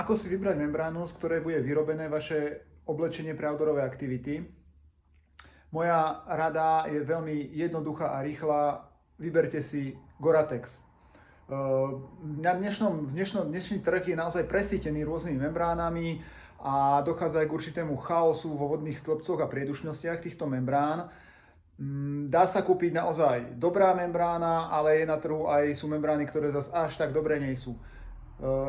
Ako si vybrať membránu, z ktorej bude vyrobené vaše oblečenie pre outdoorové aktivity? Moja rada je veľmi jednoduchá a rýchla. Vyberte si Gore-Tex. Dnešný trh je naozaj presýtený rôznymi membránami a dochádza aj k určitému chaosu vo vodných stĺpcoch a priedušnostiach týchto membrán. Dá sa kúpiť naozaj dobrá membrána, ale je na trhu aj sú membrány, ktoré zase až tak dobré nie sú.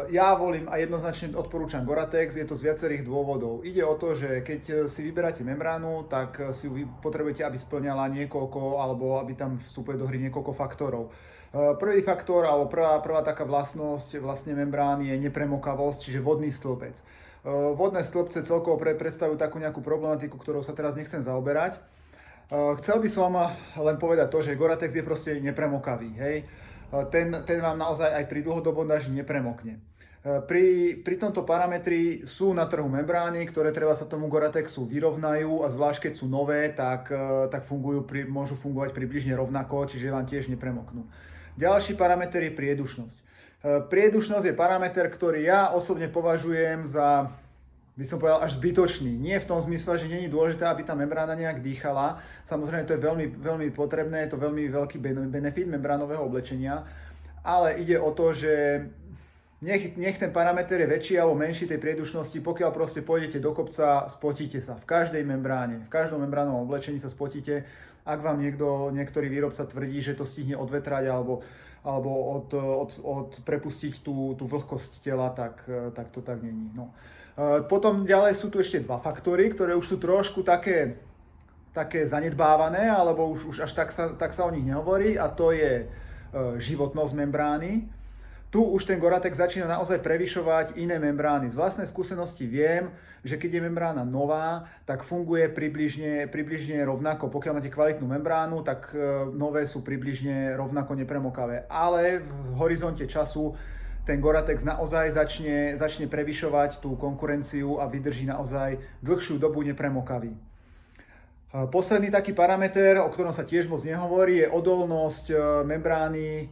Ja volím a jednoznačne odporúčam Gore-Tex, je to z viacerých dôvodov. Ide o to, že keď si vyberáte membránu, tak si ju potrebujete, aby splňala niekoľko, alebo aby tam vstupuje do hry niekoľko faktorov. Prvý faktor, alebo prvá taká vlastnosť vlastne membrán je nepremokavosť, čiže vodný stĺpec. Vodné stĺpce celkovo predstavujú takú nejakú problematiku, ktorou sa teraz nechcem zaoberať. Chcel by som len povedať to, že Gore-Tex je proste nepremokavý, hej. Ten vám naozaj aj pri dlhodobom daždi nepremokne. Pri tomto parametri sú na trhu membrány, ktoré treba sa tomu Gore-Texu vyrovnajú a zvlášť keď sú nové, tak môžu fungovať približne rovnako, čiže vám tiež nepremoknú. Ďalší parameter je priedušnosť. Priedušnosť je parameter, ktorý ja osobne považujem za, by som povedal, až zbytočný. Nie v tom zmysle, že nie je dôležité, aby tá membrána nejak dýchala. Samozrejme, to je veľmi, veľmi potrebné, je to veľmi veľký benefit membránového oblečenia. Ale ide o to, že nech ten parameter je väčší alebo menší tej priedušnosti, pokiaľ proste pôjdete do kopca, spotíte sa. V každej membráne, v každom membránovom oblečení sa spotíte. Ak vám niektorý výrobca tvrdí, že to stihne odvetrať alebo prepustiť tú vlhkosť tela, tak to tak není. No. Potom ďalej sú tu ešte dva faktory, ktoré už sú trošku také zanedbávané, alebo už až tak sa o nich nehovorí, a to je životnosť membrány. Tu už ten Gore-Tex začína naozaj prevyšovať iné membrány. Z vlastnej skúsenosti viem, že keď je membrána nová, tak funguje približne rovnako. Pokiaľ máte kvalitnú membránu, tak nové sú približne rovnako nepremokavé. Ale v horizonte času ten Gore-Tex naozaj začne prevyšovať tú konkurenciu a vydrží naozaj dlhšiu dobu nepremokavý. Posledný taký parameter, o ktorom sa tiež moc nehovorí, je odolnosť membrány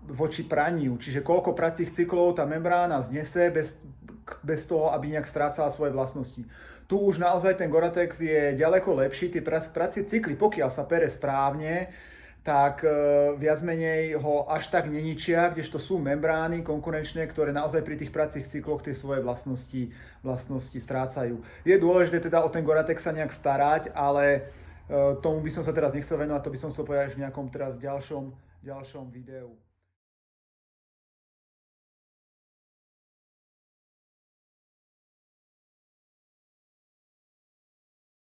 voči praniu, čiže koľko pracích cyklov tá membrána znese bez toho, aby nejak strácala svoje vlastnosti. Tu už naozaj ten Gore-Tex je ďaleko lepší, tie pracie cykly, pokiaľ sa pere správne, tak viac menej ho až tak neničia, kdežto sú membrány konkurenčné, ktoré naozaj pri tých pracích cykloch tie svoje vlastnosti strácajú. Je dôležité teda o ten Gore-Tex sa nejak starať, ale tomu by som sa teraz nechcel venovať, to by som chcel povedať v nejakom teraz ďalšom videu.